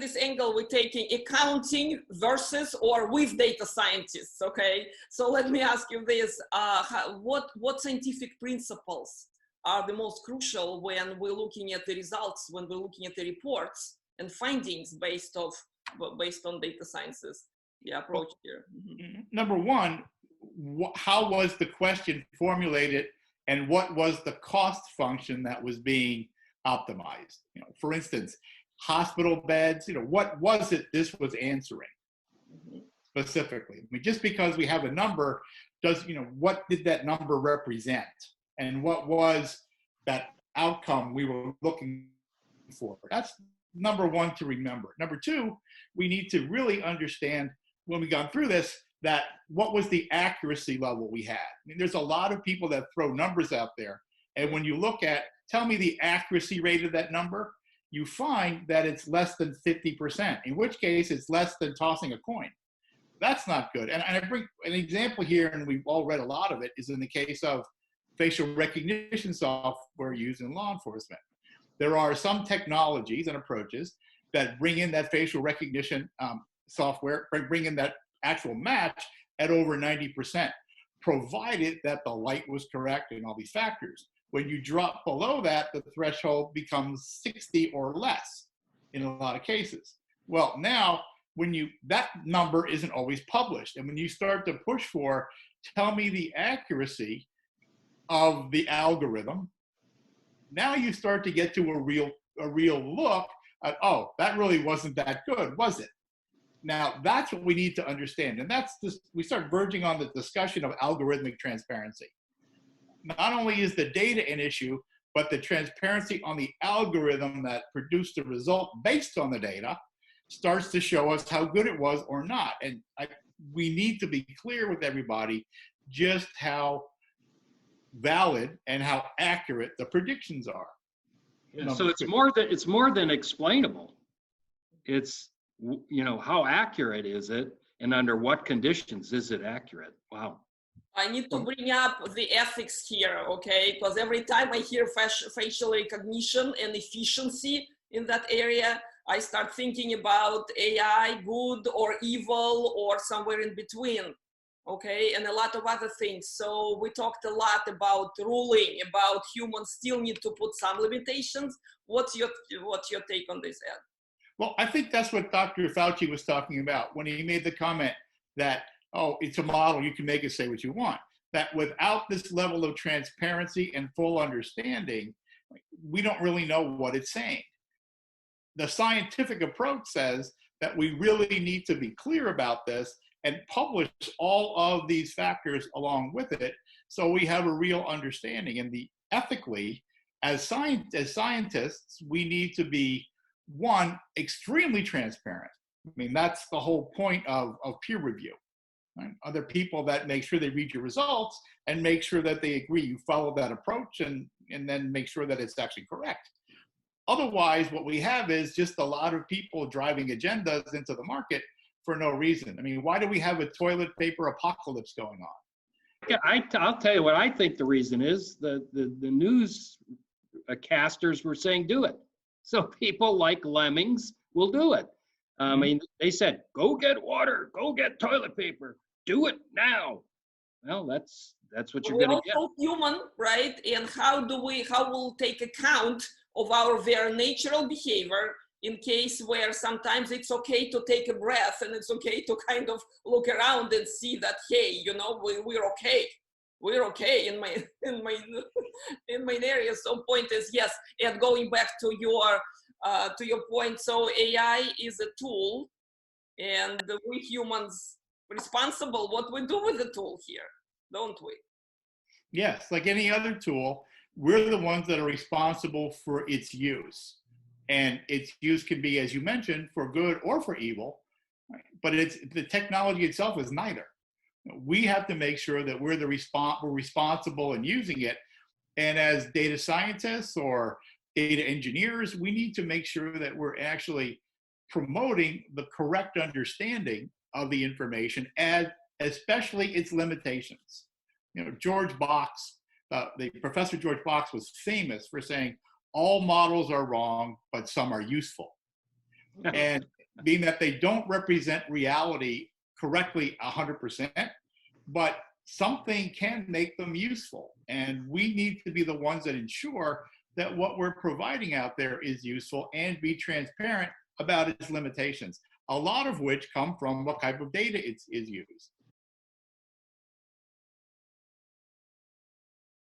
this angle, we're taking accounting versus or with data scientists, okay? So let me ask you this, what scientific principles are the most crucial when we're looking at the results, when we're looking at the reports and findings based on data sciences, the approach here? Number one, how was the question formulated and what was the cost function that was being optimized? For instance, hospital beds, what was it this was answering specifically? I mean, just because we have a number does, what did that number represent? And what was that outcome we were looking for? That's number one to remember. Number two, we need to really understand when we got through this, that what was the accuracy level we had? I mean, there's a lot of people that throw numbers out there. And when you look at, tell me the accuracy rate of that number, you find that it's less than 50%, in which case it's less than tossing a coin. That's not good. And I bring an example here, and we've all read a lot of it, is in the case of facial recognition software used in law enforcement. There are some technologies and approaches that bring in that facial recognition software, bring in that actual match at over 90%, provided that the light was correct and all these factors. When you drop below that, the threshold becomes 60 or less in a lot of cases. Well, now, that number isn't always published. And when you start to push for, tell me the accuracy of the algorithm, now you start to get to a real look at, oh, that really wasn't that good, was it? Now, that's what we need to understand. And that's just, we start verging on the discussion of algorithmic transparency. Not only is the data an issue, but the transparency on the algorithm that produced the result based on the data starts to show us how good it was or not. And we need to be clear with everybody just how valid and how accurate the predictions are. Yeah, so it's more than explainable. It's, how accurate is it, and under what conditions is it accurate? Wow. I need to bring up the ethics here, okay? Because every time I hear facial recognition and efficiency in that area, I start thinking about AI, good or evil, or somewhere in between, okay? And a lot of other things. So we talked a lot about ruling, about humans still need to put some limitations. What's your take on this, Ed? Well, I think that's what Dr. Fauci was talking about when he made the comment that, oh, it's a model, you can make it say what you want. That without this level of transparency and full understanding, we don't really know what it's saying. The scientific approach says that we really need to be clear about this and publish all of these factors along with it so we have a real understanding. And ethically, as scientists, we need to be, one, extremely transparent. I mean, that's the whole point of peer review. Right? Other people that make sure they read your results and make sure that they agree you follow that approach and then make sure that it's actually correct. Otherwise, what we have is just a lot of people driving agendas into the market for no reason. I mean, why do we have a toilet paper apocalypse going on? Yeah, I'll tell you what I think the reason is. The news casters were saying do it. So people like lemmings will do it. I mean, they said, go get water, go get toilet paper, do it now. Well, that's what you're going to get. We're also human, right? And how we'll take account of our very natural behavior in case where sometimes it's okay to take a breath and it's okay to kind of look around and see that, hey, we're okay. We're okay in my area. So point is, yes, and going back to your point, so AI is a tool and we humans responsible what we do with the tool here, don't we? Yes, like any other tool, we're the ones that are responsible for its use. And its use can be, as you mentioned, for good or for evil, right? But the technology itself is neither. We have to make sure that we're responsible in using it. And as data scientists or data engineers, we need to make sure that we're actually promoting the correct understanding of the information and especially its limitations. George Box, the Professor George Box was famous for saying, all models are wrong, but some are useful. and being that they don't represent reality correctly 100%, but something can make them useful. And we need to be the ones that ensure that what we're providing out there is useful and be transparent about its limitations, a lot of which come from what type of data is used.